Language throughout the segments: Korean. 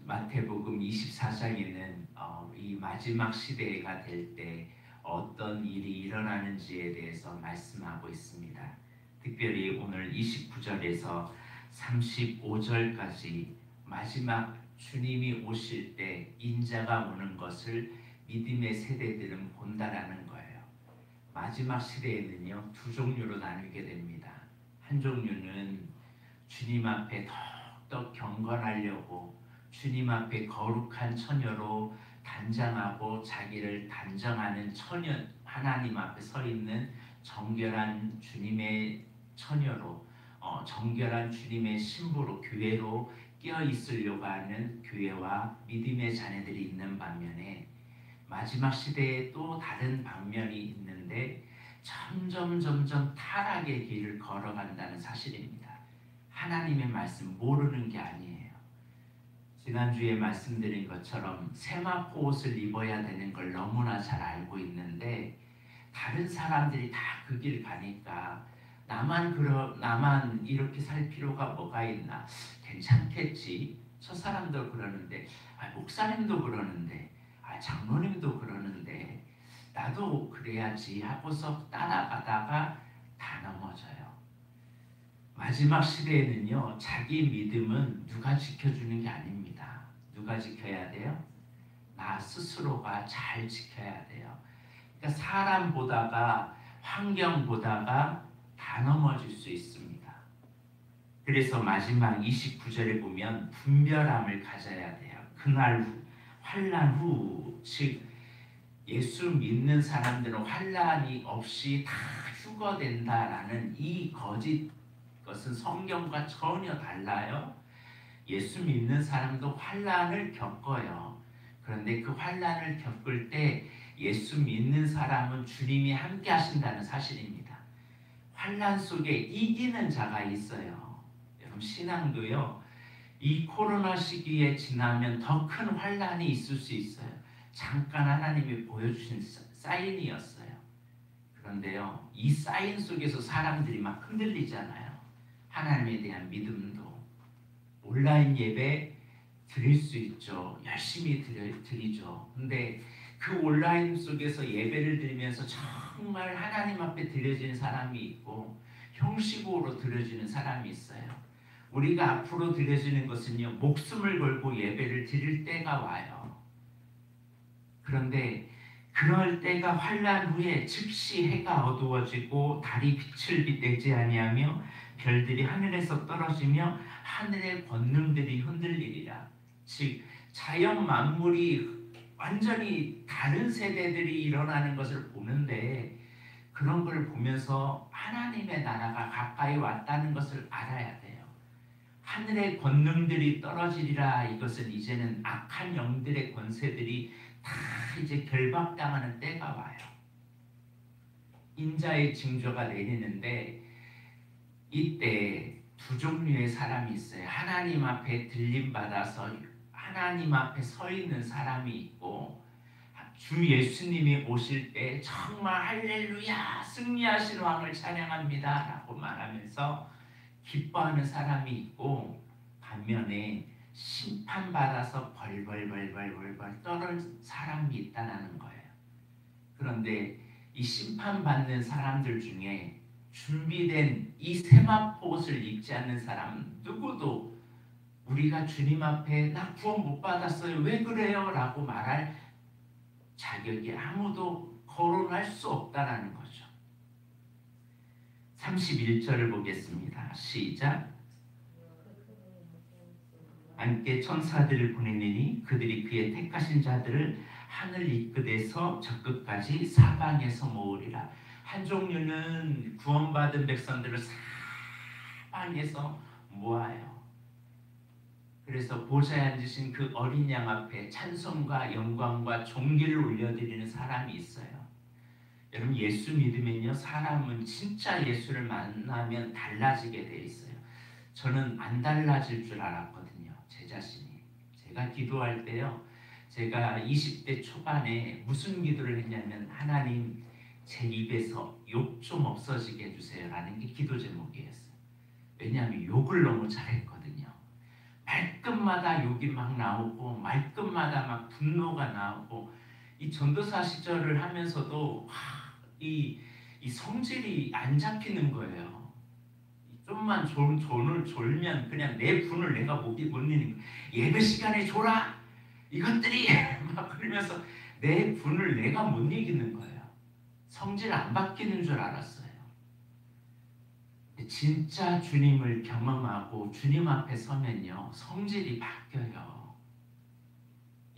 마태복음 24장에는 이 마지막 시대가 될 때 어떤 일이 일어나는지에 대해서 말씀하고 있습니다. 특별히 오늘 29절에서 35절까지 마지막 주님이 오실 때 인자가 오는 것을 믿음의 세대들은 본다라는 거예요. 마지막 시대에는요, 두 종류로 나뉘게 됩니다. 한 종류는 주님 앞에 더욱더 경건하려고 주님 앞에 거룩한 처녀로 단장하고 자기를 단정하는 처녀, 하나님 앞에 서 있는 정결한 주님의 처녀로, 정결한 주님의 신부로, 교회로 끼어 있으려고 하는 교회와 믿음의 자녀들이 있는 반면에, 마지막 시대에 또 다른 방면이 있는데 점점 타락의 길을 걸어간다는 사실입니다. 하나님의 말씀 모르는 게 아니에요. 지난주에 말씀드린 것처럼 세마포 옷을 입어야 되는 걸 너무나 잘 알고 있는데, 다른 사람들이 다 그 길 가니까 나만 이렇게 살 필요가 뭐가 있나, 괜찮겠지, 저 사람도 그러는데, 목사님도 그러는데, 장로님도 그러는데 나도 그래야지 하고서 따라가다가 다 넘어져요. 마지막 시대에는요, 자기 믿음은 누가 지켜주는 게 아닙니다. 누가 지켜야 돼요? 나 스스로가 잘 지켜야 돼요. 그러니까 사람 보다가, 환경 보다가 다 넘어질 수 있습니다. 그래서 마지막 29절에 보면 분별함을 가져야 돼요. 그날 후, 환난 후, 즉 예수 믿는 사람들은 환난이 없이 다 휴거된다라는 이 거짓 것은 성경과 전혀 달라요. 예수 믿는 사람도 환난을 겪어요. 그런데 그 환난을 겪을 때 예수 믿는 사람은 주님이 함께 하신다는 사실입니다. 환난 속에 이기는 자가 있어요. 여러분, 신앙도요, 이 코로나 시기에 지나면 더 큰 환난이 있을 수 있어요. 잠깐 하나님이 보여주신 사인이었어요. 그런데요, 이 사인 속에서 사람들이 막 흔들리잖아요. 하나님에 대한 믿음도. 온라인 예배 드릴 수 있죠. 열심히 드리죠. 근데 그 온라인 속에서 예배를 드리면서 정말 하나님 앞에 드려지는 사람이 있고 형식으로 드려지는 사람이 있어요. 우리가 앞으로 드려지는 것은요, 목숨을 걸고 예배를 드릴 때가 와요. 그런데 그럴 때가 환난 후에 즉시 해가 어두워지고 달이 빛을 내지 아니하며 별들이 하늘에서 떨어지며 하늘의 권능들이 흔들리리라. 즉 자연 만물이 완전히 다른 세대들이 일어나는 것을 보는데, 그런 걸 보면서 하나님의 나라가 가까이 왔다는 것을 알아야 돼요. 하늘의 권능들이 떨어지리라. 이것은 이제는 악한 영들의 권세들이 다 이제 결박당하는 때가 와요. 인자의 징조가 내리는데, 이때 두 종류의 사람이 있어요. 하나님 앞에 들림받아서 하나님 앞에 서 있는 사람이 있고, 주 예수님이 오실 때 정말 할렐루야 승리하신 왕을 찬양합니다 라고 말하면서 기뻐하는 사람이 있고, 반면에 심판받아서 벌벌 떨어진 사람이 있다는 거예요. 그런데 이 심판받는 사람들 중에 준비된 이 세마포 옷을 입지 않는 사람 누구도 우리가 주님 앞에 나 구원 못 받았어요, 왜 그래요? 라고 말할 자격이 아무도 거론할 수 없다라는 거죠. 31절을 보겠습니다. 시작. 함께 천사들을 보내니 그들이 그의 택하신 자들을 하늘 이 끝에서 저 끝까지 사방에서 모으리라. 한 종류는 구원받은 백성들을 사방에서 모아요. 그래서 보좌에 앉으신 그 어린 양 앞에 찬송과 영광과 존귀를 올려드리는 사람이 있어요. 여러분, 예수 믿으면요, 사람은 진짜 예수를 만나면 달라지게 돼 있어요. 저는 안 달라질 줄 알았거든요. 제 자신이. 제가 기도할 때요, 제가 20대 초반에 무슨 기도를 했냐면, 하나님 제 입에서 욕 좀 없어지게 해주세요 라는 게 기도 제목이었어요. 왜냐하면 욕을 너무 잘했거든요. 말끝마다 말끝마다 욕이 막 나오고 말끝마다 막 분노가 나오고 이 전도사 시절을 하면서도 이 성질이 안 잡히는 거예요. 좀만 존을 졸면 그냥 내 분을 내가 못 이기는 거예요. 예배 시간에 졸아 이것들이 막 그러면서 내 분을 내가 못 이기는 거예요. 성질 안 바뀌는 줄 알았어요. 진짜 주님을 경험하고 주님 앞에 서면요 성질이 바뀌어요.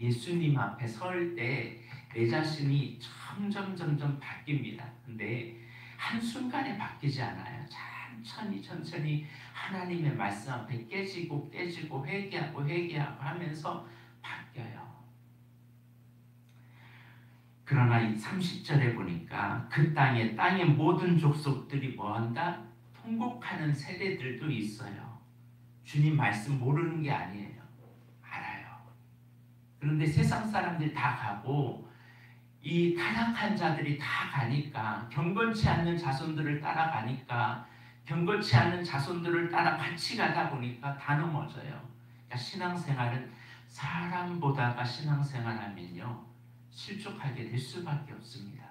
예수님 앞에 설 때 내 자신이 점점 바뀝니다. 근데 한순간에 바뀌지 않아요. 천천히 하나님의 말씀 앞에 깨지고 회개하고 하면서 바뀌어요. 그러나 이 30절에 보니까 그 땅의 모든 족속들이 뭐한다? 통곡하는 세대들도 있어요. 주님 말씀 모르는 게 아니에요. 알아요. 그런데 세상 사람들이 다 가고 이 타락한 자들이 다 가니까 경건치 않는 자손들을 따라가니까 경건치 않은 자손들을 따라 같이 가다 보니까 다 넘어져요. 그러니까 신앙생활은 사람 보다가 신앙생활하면요 실족하게 될 수밖에 없습니다.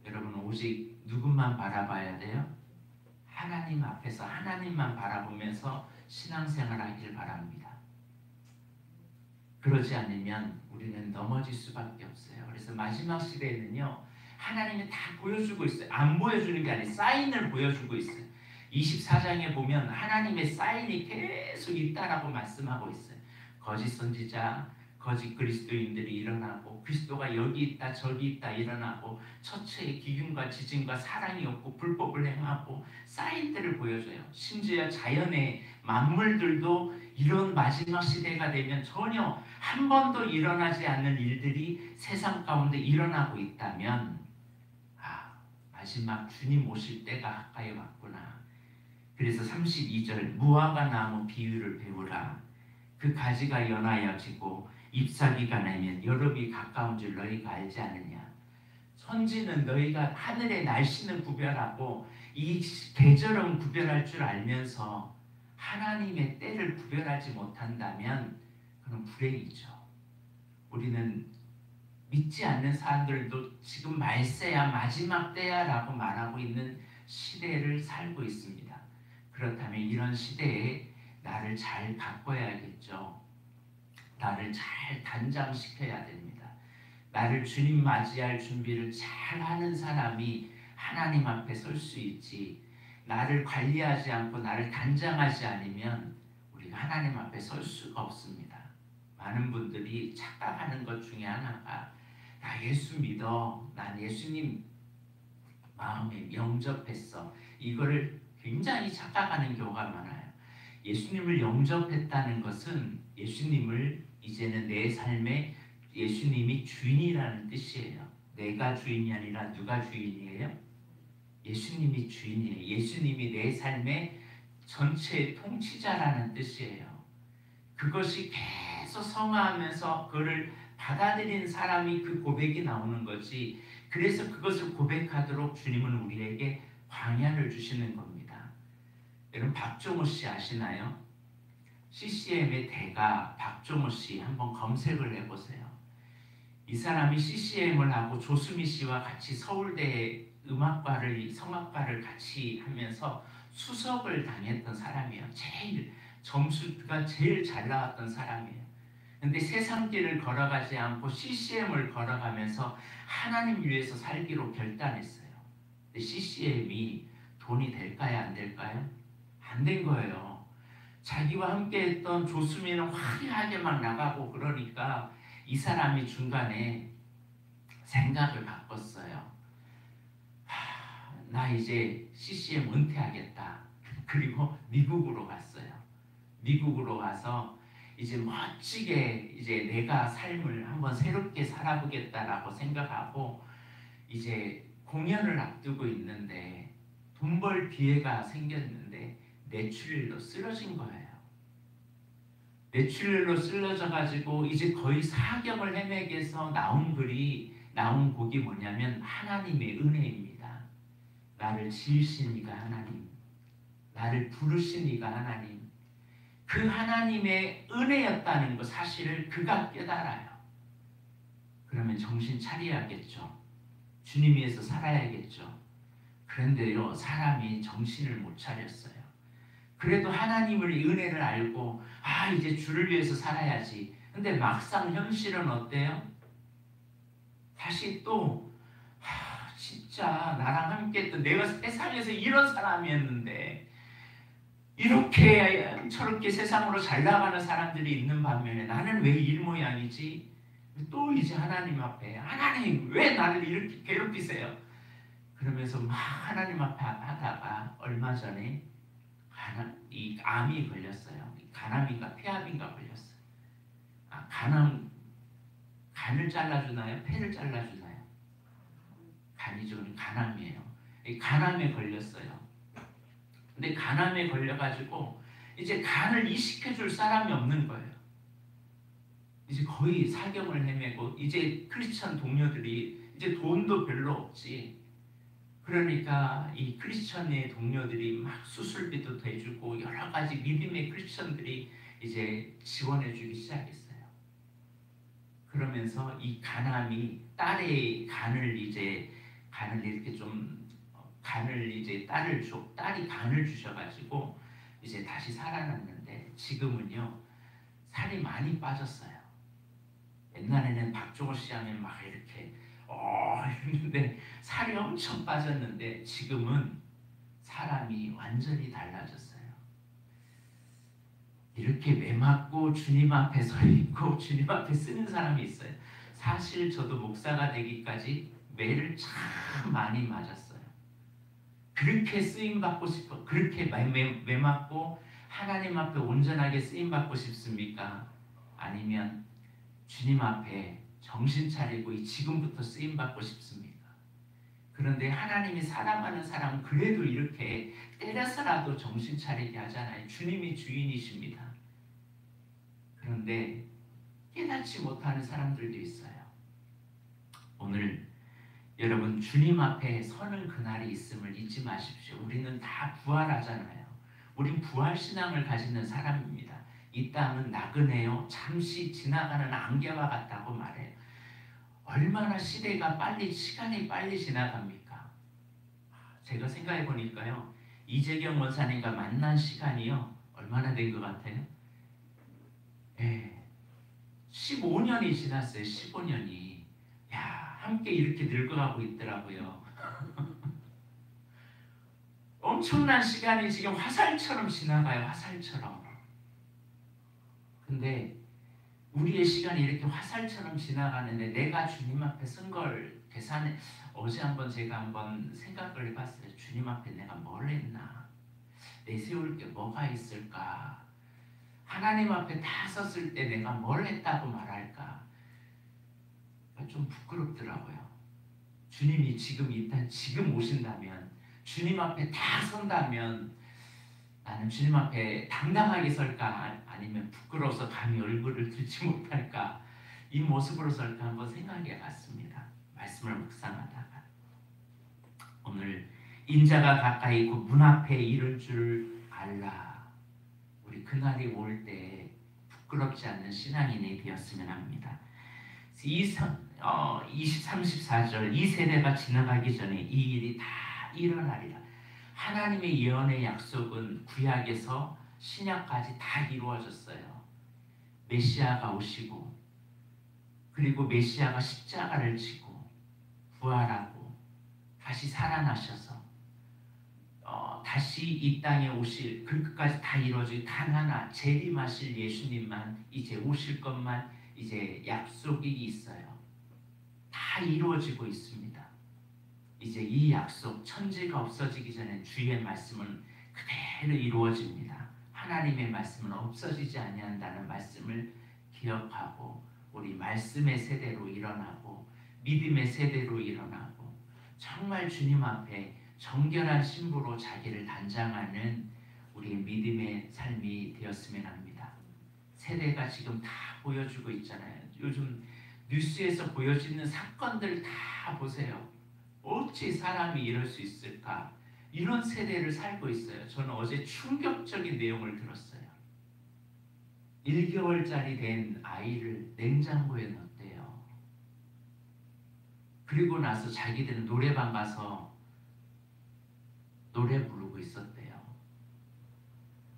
여러분 오직 누구만 바라봐야 돼요? 하나님 앞에서 하나님만 바라보면서 신앙생활하길 바랍니다. 그러지 않으면 우리는 넘어질 수밖에 없어요. 그래서 마지막 시대에는요 하나님이 다 보여주고 있어요. 안 보여주는 게 아니라 사인을 보여주고 있어요. 24장에 보면 하나님의 사인이 계속 있다라고 말씀하고 있어요. 거짓 선지자, 거짓 그리스도인들이 일어나고 그리스도가 여기 있다 저기 있다 일어나고 처처에 기근과 지진과 사랑이 없고 불법을 행하고 사인들을 보여줘요. 심지어 자연의 만물들도 이런 마지막 시대가 되면 전혀 한 번도 일어나지 않는 일들이 세상 가운데 일어나고 있다면 마지막 주님 오실 때가 가까이 왔구나. 그래서 32절 무화과 나무 비유를 배우라. 그 가지가 연하여 지고 잎사귀가 나면 여름이 가까운 줄 너희가 알지 않느냐. 선지는 너희가 하늘의 날씨는 구별하고 이 계절은 구별할 줄 알면서 하나님의 때를 구별하지 못한다면 그건 불행이죠. 우리는 믿지 않는 사람들도 지금 말세야 마지막 때야 라고 말하고 있는 시대를 살고 있습니다. 그렇다면 이런 시대에 나를 잘 바꿔야겠죠. 나를 잘 단장시켜야 됩니다. 나를 주님 맞이할 준비를 잘 하는 사람이 하나님 앞에 설 수 있지, 나를 관리하지 않고 나를 단장하지 않으면 우리가 하나님 앞에 설 수가 없습니다. 많은 분들이 착각하는 것 중에 하나가 나 예수 믿어, 난 예수님 마음에 영접했어, 이거를 굉장히 착각하는 경우가 많아요. 예수님을 영접했다는 것은 예수님을 이제는 내 삶에 예수님이 주인이라는 뜻이에요. 내가 주인이 아니라 누가 주인이에요? 예수님이 주인이에요. 예수님이 내 삶의 전체 통치자라는 뜻이에요. 그것이 계속 성화하면서 그를 받아들인 사람이 그 고백이 나오는 거지. 그래서 그것을 고백하도록 주님은 우리에게 광야를 주시는 겁니다. 여러분 박종호 씨 아시나요? CCM의 대가 박종호 씨 한번 검색을 해보세요. 이 사람이 CCM을 하고 조수미 씨와 같이 서울대 성악과를 같이 하면서 수석을 당했던 사람이에요. 점수가 제일 잘 나왔던 사람이에요. 근데 세상 길을 걸어가지 않고 CCM을 걸어가면서 하나님 위해서 살기로 결단했어요. 근데 CCM이 돈이 될까요? 안 될까요? 안 된 거예요. 자기와 함께 했던 조수미는 화려하게 막 나가고 그러니까 이 사람이 중간에 생각을 바꿨어요. 나 이제 CCM 은퇴하겠다. 그리고 미국으로 갔어요. 미국으로 가서 이제 멋지게 이제 내가 삶을 한번 새롭게 살아보겠다라고 생각하고 이제 공연을 앞두고 있는데 돈 벌 기회가 생겼는데 뇌출혈로 쓰러진 거예요. 뇌출혈로 쓰러져 가지고 이제 거의 사경을 헤매게서 나온 곡이 뭐냐면 하나님의 은혜입니다. 나를 지으신 이가 하나님, 나를 부르신 이가 하나님. 그 하나님의 은혜였다는 것 사실을 그가 깨달아요. 그러면 정신 차려야겠죠. 주님 위해서 살아야겠죠. 그런데요, 사람이 정신을 못 차렸어요. 그래도 하나님의 은혜를 알고 이제 주를 위해서 살아야지. 근데 막상 현실은 어때요? 다시 또 진짜 나랑 함께 했던 내가 세상에서 이런 사람이었는데 이렇게 저렇게 세상으로 잘 나가는 사람들이 있는 반면에 나는 왜 이 모양이지? 또 이제 하나님 앞에 하나님 왜 나를 이렇게 괴롭히세요? 그러면서 막 하나님 앞에 하다가 얼마 전에 이 암이 걸렸어요. 간암인가 폐암인가 걸렸어요. 간을 잘라주나요? 폐를 잘라주나요? 간이죠. 간암이에요. 간암에 걸렸어요. 근데 간암에 걸려가지고 이제 간을 이식해줄 사람이 없는 거예요. 이제 거의 사경을 헤매고 이제 크리스천 동료들이 이제 돈도 별로 없지. 그러니까 이 크리스천의 동료들이 막 수술비도 대주고 여러 가지 믿음의 크리스천들이 이제 지원해주기 시작했어요. 그러면서 이 간암이 딸의 간을 이렇게 좀 간을 이제 딸이 간을 주셔가지고 이제 다시 살아났는데 지금은요 살이 많이 빠졌어요. 옛날에는 박종호 씨 하면 막 이렇게 이랬는데 살이 엄청 빠졌는데 지금은 사람이 완전히 달라졌어요. 이렇게 매맞고 주님 앞에 서 있고 주님 앞에 쓰는 사람이 있어요. 사실 저도 목사가 되기까지 매를 참 많이 맞았어요. 그렇게 쓰임받고 싶어, 그렇게 매맞고 하나님 앞에 온전하게 쓰임받고 싶습니까? 아니면 주님 앞에 정신 차리고 지금부터 쓰임받고 싶습니까? 그런데 하나님이 사랑하는 사람은 그래도 이렇게 때려서라도 정신 차리게 하잖아요. 주님이 주인이십니다. 그런데 깨닫지 못하는 사람들도 있어요. 오늘 여러분 주님 앞에 서는 그날이 있음을 잊지 마십시오. 우리는 다 부활하잖아요. 우린 부활신앙을 가지는 사람입니다. 이 땅은 나그네요 잠시 지나가는 안개와 같다고 말해요. 얼마나 시간이 빨리 지나갑니까? 제가 생각해 보니까요 이재경 원사님과 만난 시간이요 얼마나 된 것 같아요? 15년이 지났어요. 15년이. 함께 이렇게 늙어가고 있더라고요. 엄청난 시간이 지금 화살처럼 지나가요. 화살처럼. 근데 우리의 시간이 이렇게 화살처럼 지나가는데 내가 주님 앞에 쓴 걸 계산해. 어제 제가 한번 생각을 해봤어요. 주님 앞에 내가 뭘 했나? 내세울 게 뭐가 있을까? 하나님 앞에 다 섰을 때 내가 뭘 했다고 말할까? 좀 부끄럽더라고요. 주님이 지금 오신다면, 주님 앞에 다 선다면 나는 주님 앞에 당당하게 설까? 아니면 부끄러워서 감히 얼굴을 들지 못할까? 이 모습으로 설까? 한번 생각해 봤습니다. 말씀을 묵상하다가 오늘 인자가 가까이 있고 문 앞에 이를 줄 알라. 우리 그날이 올 때 부끄럽지 않는 신앙인이 되었으면 합니다. 34절 이 세대가 지나가기 전에 이 일이 다 일어나리라. 하나님의 예언의 약속은 구약에서 신약까지 다 이루어졌어요. 메시아가 오시고 그리고 메시아가 십자가를 지고 부활하고 다시 살아나셔서 다시 이 땅에 오실 그것까지 다 이루어지고 단 하나 재림하실 예수님만 이제 오실 것만 이제 약속이 있어요. 다 이루어지고 있습니다. 이제 이 약속 천지가 없어지기 전에 주의 말씀은 그대로 이루어집니다. 하나님의 말씀은 없어지지 아니한다는 말씀을 기억하고 우리 말씀의 세대로 일어나고 믿음의 세대로 일어나고 정말 주님 앞에 정결한 신부로 자기를 단장하는 우리 믿음의 삶이 되었으면 합니다. 세대가 지금 다 보여주고 있잖아요. 요즘 뉴스에서 보여지는 사건들 다 보세요. 어찌 사람이 이럴 수 있을까? 이런 세대를 살고 있어요. 저는 어제 충격적인 내용을 들었어요. 1개월짜리 된 아이를 냉장고에 넣었대요. 그리고 나서 자기들은 노래방 가서 노래 부르고 있었대요.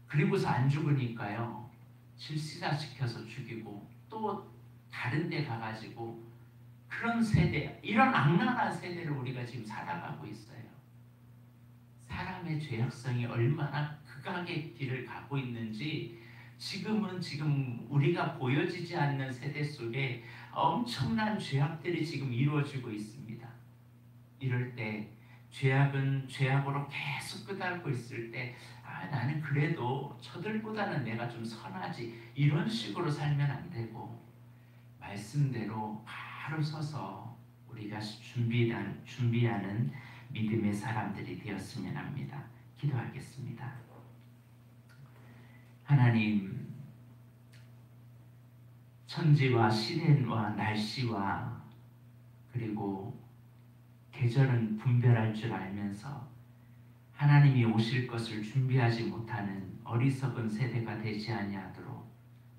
그리고서 안 죽으니까요, 질식사시켜서 죽이고 또 다른 데 가가지고, 그런 세대, 이런 악랄한 세대를 우리가 지금 살아가고 있어요. 사람의 죄악성이 얼마나 극악의 길을 가고 있는지 지금 우리가 보여지지 않는 세대 속에 엄청난 죄악들이 지금 이루어지고 있습니다. 이럴 때 죄악은 죄악으로 계속 끄달고 있을 때, 나는 그래도 저들보다는 내가 좀 선하지, 이런 식으로 살면 안 되고 말씀대로 바로 서서 우리가 준비하는 믿음의 사람들이 되었으면 합니다. 기도하겠습니다. 하나님, 천지와 시대와 날씨와 그리고 계절은 분별할 줄 알면서 하나님이 오실 것을 준비하지 못하는 어리석은 세대가 되지 아니하도록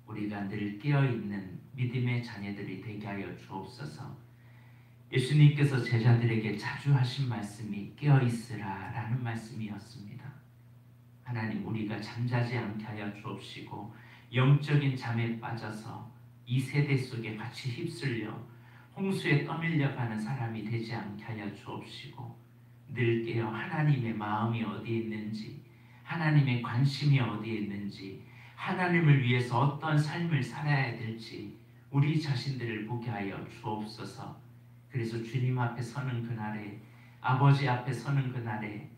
우리가 늘 깨어있는 믿음의 자녀들이 되게 하여 주옵소서. 예수님께서 제자들에게 자주 하신 말씀이 깨어있으라 라는 말씀이었습니다. 하나님, 우리가 잠자지 않게 하여 주옵시고 영적인 잠에 빠져서 이 세대 속에 같이 휩쓸려 홍수에 떠밀려가는 사람이 되지 않게 하여 주옵시고, 늘 깨어 하나님의 마음이 어디에 있는지, 하나님의 관심이 어디에 있는지, 하나님을 위해서 어떤 삶을 살아야 될지 우리 자신들을 보게 하여 주옵소서. 그래서 주님 앞에 서는 그날에, 아버지 앞에 서는 그날에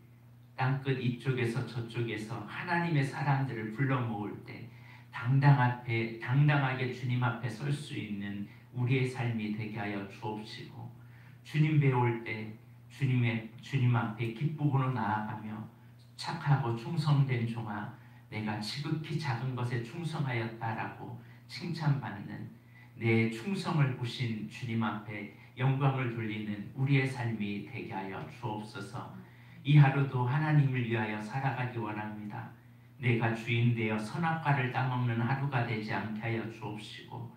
땅끝 이쪽에서 저쪽에서 하나님의 사람들을 불러 모을 때 당당하게 주님 앞에 설 수 있는 우리의 삶이 되게 하여 주옵시고, 주님 배울 때 주님 앞에 기쁨으로 나아가며 착하고 충성된 종아, 내가 지극히 작은 것에 충성하였다라고 칭찬받는 내 충성을 보신 주님 앞에 영광을 돌리는 우리의 삶이 되게 하여 주옵소서. 이 하루도 하나님을 위하여 살아가기 원합니다. 내가 주인 되어 선악과를 따먹는 하루가 되지 않게 하여 주옵시고,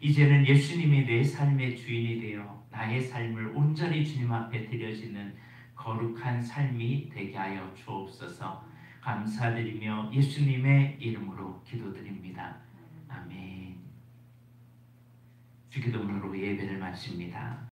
이제는 예수님이 내 삶의 주인이 되어 나의 삶을 온전히 주님 앞에 드려지는 거룩한 삶이 되게 하여 주옵소서. 감사드리며 예수님의 이름으로 기도드립니다. 아멘. 주기도문으로 예배를 마칩니다.